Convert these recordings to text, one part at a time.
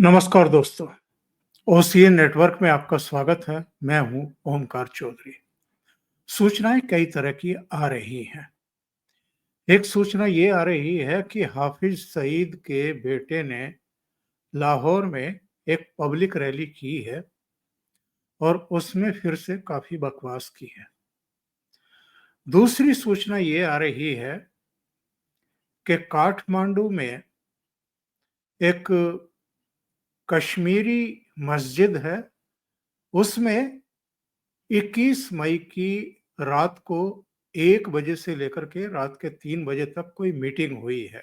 नमस्कार दोस्तों, OCN network में आपका स्वागत है। मैं हूं ओमकार चौधरी। सूचनाएं कई तरह की आ रही हैं। एक सूचना ये आ रही है कि हाफिज सईद के बेटे ने लाहौर में एक पब्लिक रैली की है और उसमें फिर से काफी बकवास की है। दूसरी सूचना ये आ रही है कि काठमांडू में एक कश्मीरी मस्जिद है, उसमें 21 मई की रात को 1 बजे से लेकर के रात के 3 बजे तक कोई मीटिंग हुई है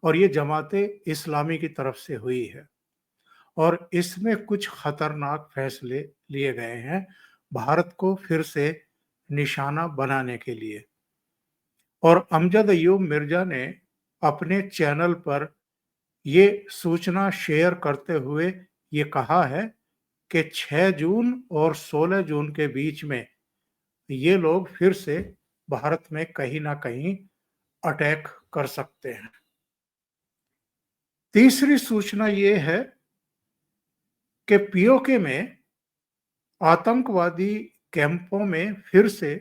और ये जमाते इस्लामी की तरफ से हुई है और इसमें कुछ खतरनाक फैसले लिए गए हैं भारत को फिर से निशाना बनाने के लिए। और अमजद अयूब मिर्जा ने अपने चैनल पर ये सूचना शेयर करते हुए ये कहा है कि 6 जून और 16 जून के बीच में ये लोग फिर से भारत में कहीं ना कहीं अटैक कर सकते हैं। तीसरी सूचना ये है कि पीओके में आतंकवादी कैंपों में फिर से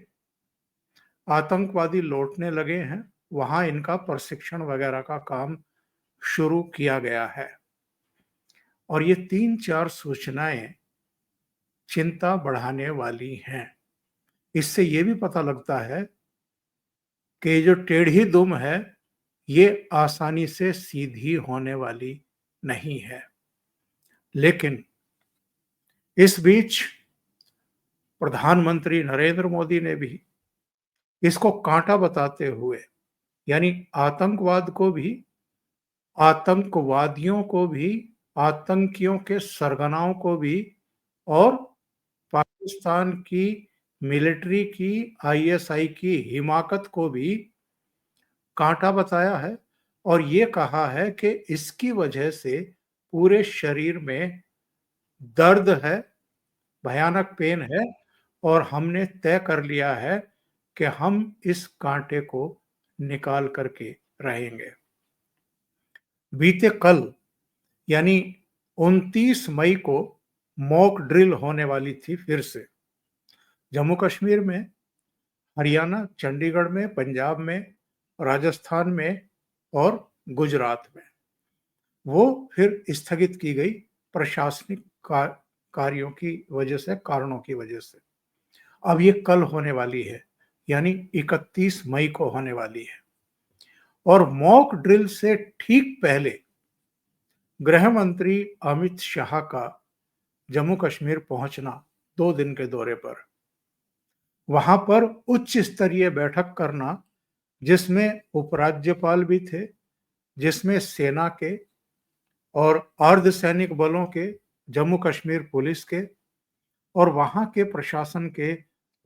आतंकवादी लौटने लगे हैं। वहां इनका प्रशिक्षण वगैरह का काम शुरू किया गया है और ये 3-4 सूचनाएं चिंता बढ़ाने वाली हैं। इससे ये भी पता लगता है कि जो टेढ़ी दुम है ये आसानी से सीधी होने वाली नहीं है। लेकिन इस बीच प्रधानमंत्री नरेंद्र मोदी ने भी इसको कांटा बताते हुए, यानी आतंकवाद को भी, आतंकवादियों को भी, आतंकियों के सरगनाओं को भी और पाकिस्तान की मिलिट्री की, आईएसआई की हिमाकत को भी कांटा बताया है और ये कहा है कि इसकी वजह से पूरे शरीर में दर्द है, भयानक पेन है और हमने तय कर लिया है कि हम इस कांटे को निकाल करके रहेंगे। बीते कल यानी 29 मई को मॉक ड्रिल होने वाली थी फिर से जम्मू कश्मीर में, हरियाणा, चंडीगढ़ में, पंजाब में, राजस्थान में और गुजरात में। वो फिर स्थगित की गई प्रशासनिक कार्यों की वजह से, कारणों की वजह से। अब ये कल होने वाली है, यानी 31 मई को होने वाली है। और मॉक ड्रिल से ठीक पहले गृह मंत्री अमित शाह का जम्मू कश्मीर पहुंचना 2 दिन के दौरे पर, वहां पर उच्च स्तरीय बैठक करना जिसमें उपराज्यपाल भी थे, जिसमें सेना के और अर्धसैनिक बलों के, जम्मू कश्मीर पुलिस के और वहां के प्रशासन के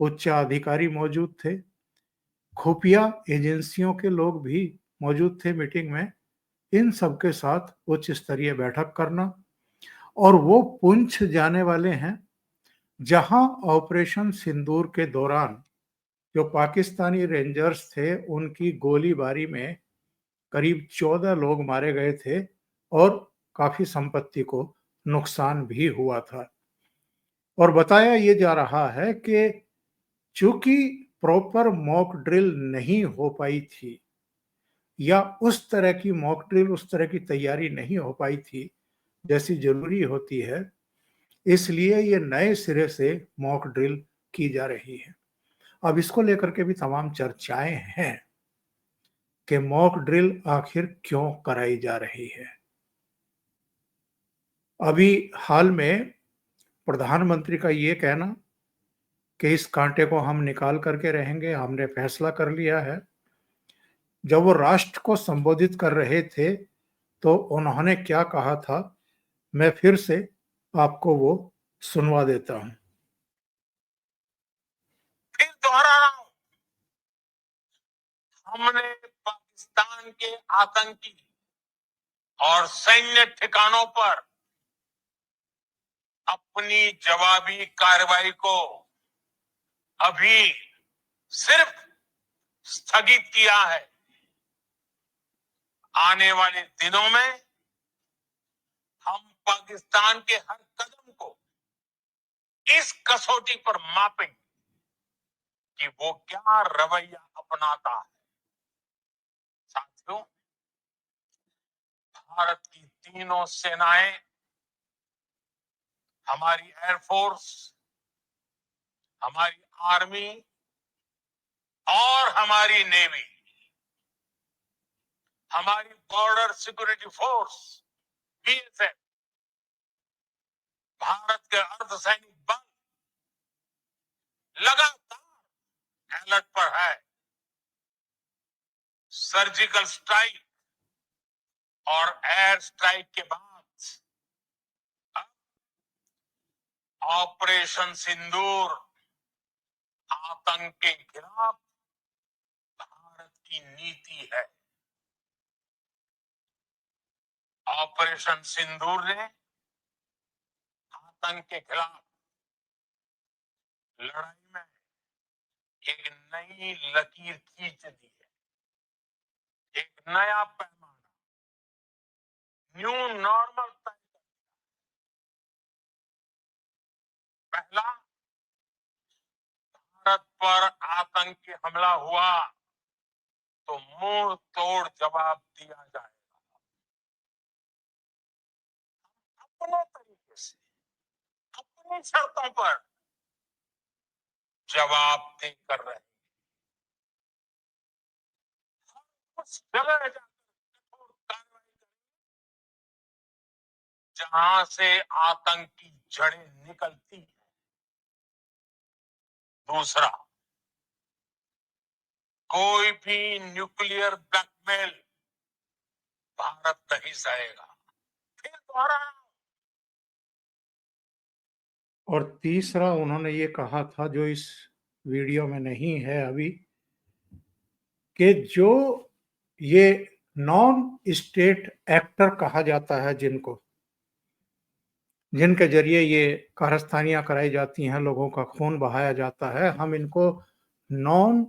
उच्चाधिकारी मौजूद थे। खुफिया एजेंसियों के लोग भी मौजूद थे मीटिंग में। इन सबके साथ उच्च स्तरीय बैठक करना और वो पुंछ जाने वाले हैं जहां ऑपरेशन सिंदूर के दौरान जो पाकिस्तानी रेंजर्स थे उनकी गोलीबारी में करीब 14 लोग मारे गए थे और काफी संपत्ति को नुकसान भी हुआ था। और बताया ये जा रहा है कि चूंकि प्रॉपर मॉक ड्रिल नहीं हो पाई थी या उस तरह की मॉक ड्रिल, उस तरह की तैयारी नहीं हो पाई थी जैसी जरूरी होती है, इसलिए ये नए सिरे से मॉक ड्रिल की जा रही है। अब इसको लेकर के भी तमाम चर्चाएं हैं कि मॉक ड्रिल आखिर क्यों कराई जा रही है। अभी हाल में प्रधानमंत्री का ये कहना कि इस कांटे को हम निकाल करके रहेंगे, हमने फैसला कर लिया है। जब वो राष्ट्र को संबोधित कर रहे थे तो उन्होंने क्या कहा था, मैं फिर से आपको वो सुनवा देता हूं। फिर दोहरा रहा हूं, हमने पाकिस्तान के आतंकी और सैन्य ठिकानों पर अपनी जवाबी कार्रवाई को अभी सिर्फ स्थगित किया है। आने वाले दिनों में हम पाकिस्तान के हर कदम को इस कसौटी पर मापेंगे कि वो क्या रवैया अपनाता है। साथियों, भारत की तीनों सेनाएं, हमारी एयरफोर्स, हमारी आर्मी और हमारी नेवी, हमारी border security force BSF, Bharat के अर्धसैनिक बल लगातार अलर्ट पर है। सर्जिकल स्ट्राइक और एयर स्ट्राइक के बाद अब ऑपरेशन सिंदूर आतंक के खिलाफ भारत की नीति है। ऑपरेशन सिंदूर ने आतंक के खिलाफ लड़ाई में एक नई लकीर खींच दी है, एक नया पैमाना, न्यू नॉर्मल तय कर दिया। पहला, भारत पर आतंकी हमला हुआ तो मुंह तोड़ जवाब दिया जाएगा। अपने तरीके से, अपनी शर्तों पर जवाब देकर रहे। उस जगह जाकर कठोर कार्रवाई करें जहां से आतंक की जड़ें निकलती हैं। दूसरा, कोई भी न्यूक्लियर ब्लैकमेल भारत नहीं सहेगा। फिर दोहरा, और तीसरा उन्होंने ये कहा था, जो इस वीडियो में नहीं है अभी, कि जो ये नॉन स्टेट एक्टर कहा जाता है, जिनके जरिए ये कारस्तानियां कराई जाती हैं, लोगों का खून बहाया जाता है, हम इनको नॉन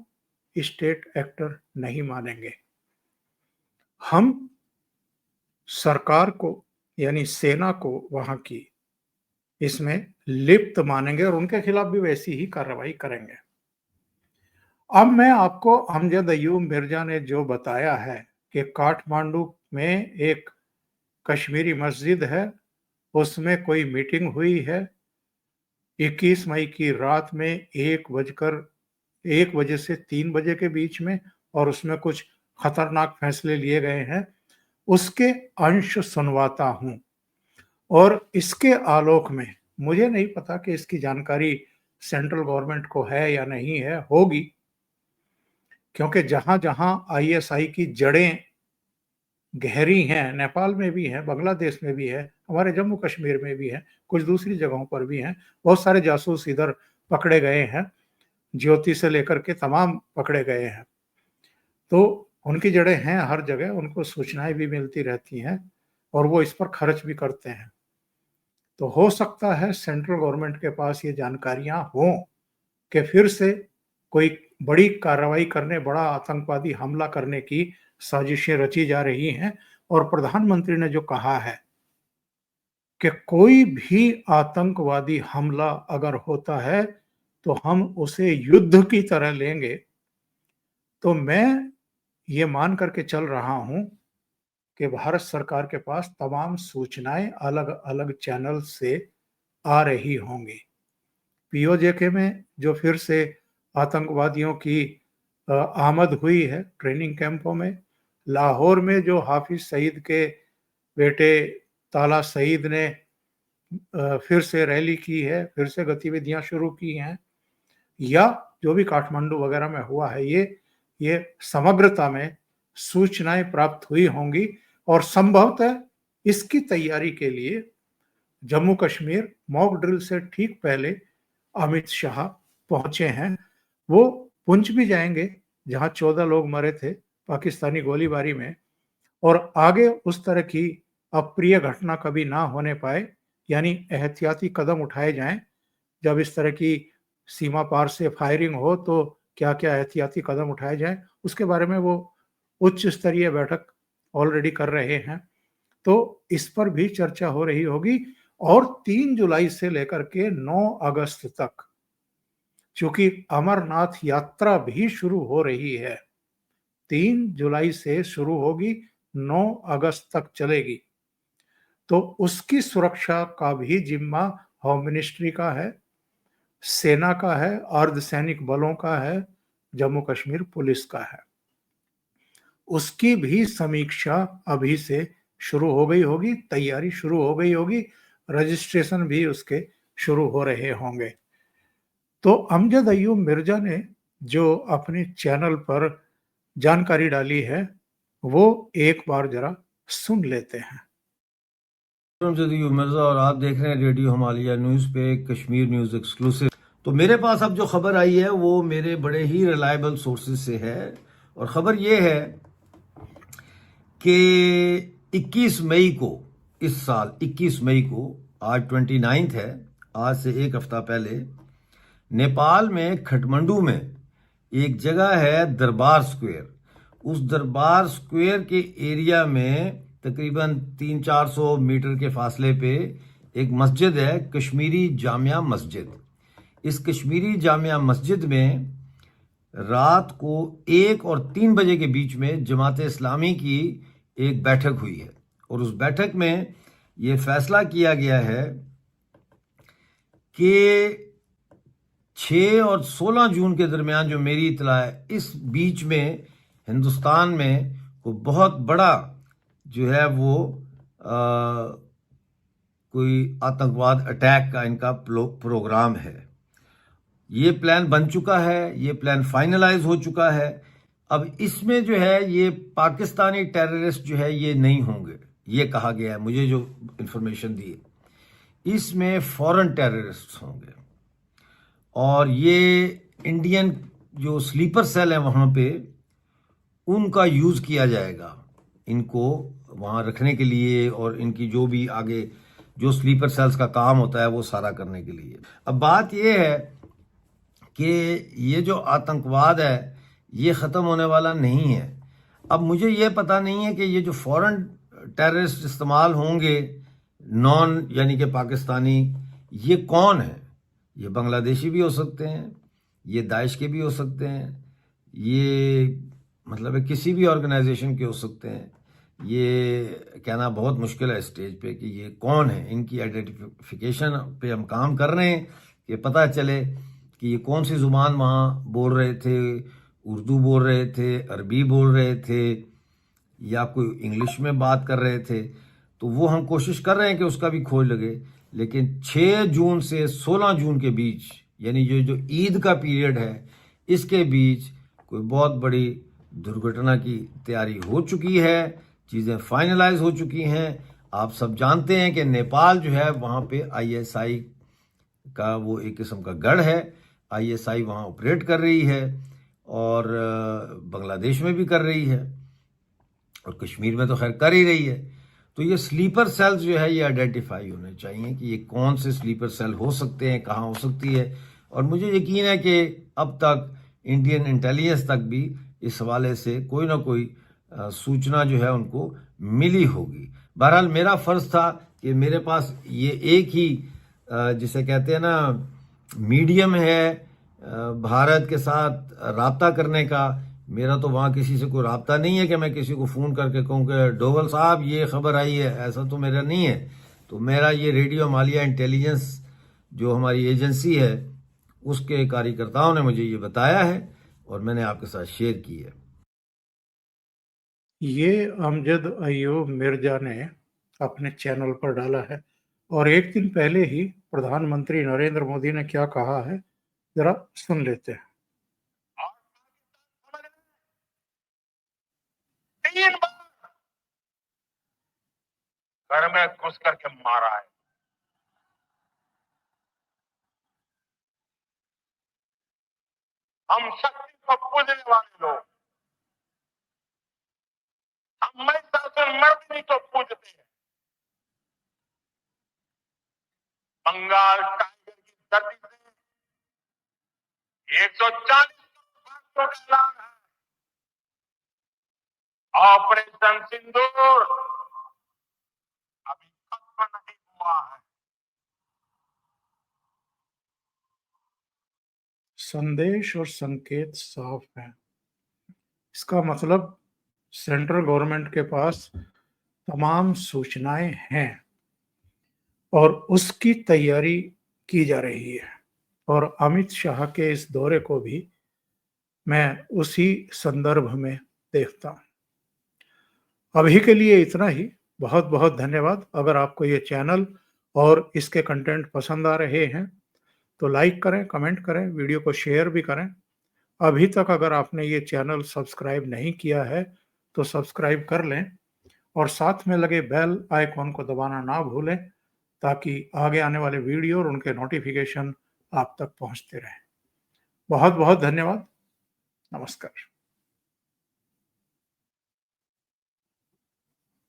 स्टेट एक्टर नहीं मानेंगे। हम सरकार को, यानी सेना को वहां की, इसमें लिप्त मानेंगे और उनके खिलाफ भी वैसी ही कार्रवाई करेंगे। अब मैं आपको अमजद अयूब मिर्जा ने जो बताया है कि काठमांडू में एक कश्मीरी मस्जिद है, उसमें कोई मीटिंग हुई है 21 मई की रात में 1 बजे से 3 बजे के बीच में, और उसमें कुछ खतरनाक फैसले लिए गए हैं, उसके अंश सुनवाता हूं। और इसके आलोक में मुझे नहीं पता कि इसकी जानकारी सेंट्रल गवर्नमेंट को है या नहीं है, होगी, क्योंकि जहां जहां आईएसआई की जड़ें गहरी हैं, नेपाल में भी है, बांग्लादेश में भी है, हमारे जम्मू कश्मीर में भी है, कुछ दूसरी जगहों पर भी हैं, बहुत सारे जासूस इधर पकड़े गए हैं, ज्योति से लेकर के तमाम पकड़े गए हैं। तो उनकी जड़ें हैं हर जगह, उनको सूचनाएं भी मिलती रहती हैं और वो इस पर खर्च भी करते हैं। तो हो सकता है सेंट्रल गवर्नमेंट के पास ये जानकारियां हों कि फिर से कोई बड़ी कार्रवाई करने, बड़ा आतंकवादी हमला करने की साजिशें रची जा रही हैं। और प्रधानमंत्री ने जो कहा है कि कोई भी आतंकवादी हमला अगर होता है तो हम उसे युद्ध की तरह लेंगे, तो मैं ये मान करके चल रहा हूं कि भारत सरकार के पास तमाम सूचनाएं अलग अलग चैनल से आ रही होंगी। पीओजेके में जो फिर से आतंकवादियों की आमद हुई है ट्रेनिंग कैंपों में, लाहौर में जो हाफिज सईद के बेटे ताला सईद ने फिर से रैली की है, फिर से गतिविधियां शुरू की हैं, या जो भी काठमांडू वगैरह में हुआ है, ये समग्रता में सूचनाएं प्राप्त हुई होंगी। और संभवतः इसकी तैयारी के लिए जम्मू कश्मीर मॉक ड्रिल से ठीक पहले अमित शाह पहुंचे हैं। वो पुंछ भी जाएंगे जहां 14 लोग मरे थे पाकिस्तानी गोलीबारी में, और आगे उस तरह की अप्रिय घटना कभी ना होने पाए, यानी एहतियाती कदम उठाए जाएं। जब इस तरह की सीमा पार से फायरिंग हो तो क्या क्या एहतियाती कदम उठाए जाएं, उसके बारे में वो उच्च स्तरीय बैठक ऑलरेडी कर रहे हैं। तो इस पर भी चर्चा हो रही होगी। और 3 जुलाई से लेकर के 9 अगस्त तक, चूंकि अमरनाथ यात्रा भी शुरू हो रही है, 3 जुलाई से शुरू होगी, 9 अगस्त तक चलेगी, तो उसकी सुरक्षा का भी जिम्मा होम मिनिस्ट्री का है, सेना का है, अर्धसैनिक बलों का है, जम्मू कश्मीर पुलिस का है। उसकी भी समीक्षा अभी से शुरू हो गई होगी, तैयारी शुरू हो गई होगी, रजिस्ट्रेशन भी उसके शुरू हो रहे होंगे। तो अमजद अय्यूब मिर्जा ने जो अपने चैनल पर जानकारी डाली है, वो एक बार जरा सुन लेते हैं। अमजद अय्यूब मिर्जा और आप देख रहे हैं रेडियो हिमालय न्यूज़ पे कश्मीर न्यूज़ एक्सक्लूसिव। तो मेरे पास अब जो खबर आई है वो मेरे बड़े ही रिलायबल सोर्सेज से है, और खबर ये है कि 21 मई को, इस साल 21 मई को, आज 29 है, आज से एक हफ्ता पहले नेपाल में खटमंडू में एक जगह है दरबार स्क्वायर। उस दरबार स्क्वायर के एरिया में तकरीबन 300-400 मीटर के फासले पे एक मस्जिद है, कश्मीरी जामिया मस्जिद। इस कश्मीरी जामिया मस्जिद में रात को 1 और 3 बजे के बीच में जमात इस्लामी की एक बैठक हुई है, और उस बैठक में ये फैसला किया गया है कि 6 और 16 जून के दरमियान, जो मेरी इतला है, इस बीच में हिंदुस्तान में को बहुत बड़ा जो है वो कोई आतंकवाद अटैक का इनका प्रोग्राम है। ये प्लान बन चुका है, ये प्लान फाइनलाइज हो चुका है। अब इसमें जो है ये पाकिस्तानी टेररिस्ट जो है ये नहीं होंगे, ये कहा गया है, मुझे जो इंफॉर्मेशन दी है। इसमें फॉरेन टेररिस्ट होंगे, और ये इंडियन जो स्लीपर सेल है वहां पे, उनका यूज किया जाएगा इनको वहां रखने के लिए, और इनकी जो भी आगे जो स्लीपर सेल्स का काम होता है वो सारा करने के लिए। अब बात यह है कि ये जो आतंकवाद है ये ख़त्म होने वाला नहीं है। अब मुझे ये पता नहीं है कि ये जो फॉरेन टेररिस्ट इस्तेमाल होंगे, नॉन यानी कि पाकिस्तानी, ये कौन है? ये बांग्लादेशी भी हो सकते हैं, ये दाइश के भी हो सकते हैं, ये मतलब है किसी भी ऑर्गेनाइजेशन के हो सकते हैं। ये कहना बहुत मुश्किल है स्टेज पे कि ये कौन है। इनकी आइडेंटिफिकेशन पे हम काम कर रहे हैं कि पता चले कि ये कौन सी ज़ुबान वहाँ बोल रहे थे, उर्दू बोल रहे थे, अरबी बोल रहे थे, या कोई इंग्लिश में बात कर रहे थे। तो वो हम कोशिश कर रहे हैं कि उसका भी खोज लगे। लेकिन 6 जून से 16 जून के बीच, यानी ये जो ईद का पीरियड है, इसके बीच कोई बहुत बड़ी दुर्घटना की तैयारी हो चुकी है, चीज़ें फाइनलाइज हो चुकी हैं। आप सब जानते हैं कि नेपाल जो है वहाँ पे आईएसआई का वो एक किस्म का गढ़ है। आईएसआई वहाँ ऑपरेट कर रही है, और बांग्लादेश में भी कर रही है, और कश्मीर में तो खैर कर ही रही है। तो ये स्लीपर सेल्स जो है ये आइडेंटिफाई होने चाहिए कि ये कौन से स्लीपर सेल हो सकते हैं, कहाँ हो सकती है। और मुझे यकीन है कि अब तक इंडियन इंटेलिजेंस तक भी इस हवाले से कोई ना कोई सूचना जो है उनको मिली होगी। बहरहाल मेरा फर्ज था कि मेरे पास ये एक ही जिसे कहते हैं ना मीडियम है भारत के साथ राब्ता करने का। मेरा तो वहाँ किसी से कोई राब्ता नहीं है कि मैं किसी को फ़ोन करके कहूँ कि डोवल साहब ये खबर आई है, ऐसा तो मेरा नहीं है। तो मेरा ये रेडियो हिमालय इंटेलिजेंस जो हमारी एजेंसी है उसके कार्यकर्ताओं ने मुझे ये बताया है, और मैंने आपके साथ शेयर की है। ये अमजद अय्यूब मिर्जा ने अपने चैनल पर डाला है, और एक दिन पहले ही प्रधानमंत्री नरेंद्र मोदी ने क्या कहा है, जरा सुन लेते हैं। और 3 बार घर में घुस करके मारा है। हम शक्ति को पूजने वाले लोग, हम महिषासुर मर्दिनी को पूजते हैं। बंगाल टाइगर की धरती से 140 का ऐलान है। ऑपरेशन सिंदूर संदेश और संकेत साफ हैं। इसका मतलब सेंट्रल गवर्नमेंट के पास तमाम सूचनाएं हैं और उसकी तैयारी की जा रही है। और अमित शाह के इस दौरे को भी मैं उसी संदर्भ में देखता हूं। अभी के लिए इतना ही। बहुत बहुत धन्यवाद। अगर आपको ये चैनल और इसके कंटेंट पसंद आ रहे हैं तो लाइक करें, कमेंट करें, वीडियो को शेयर भी करें। अभी तक अगर आपने ये चैनल सब्सक्राइब नहीं किया है तो सब्सक्राइब कर लें और साथ में लगे बेल आइकॉन को दबाना ना भूलें ताकि आगे आने वाले वीडियो और उनके नोटिफिकेशन आप तक पहुंचते रहें। बहुत बहुत धन्यवाद। नमस्कार।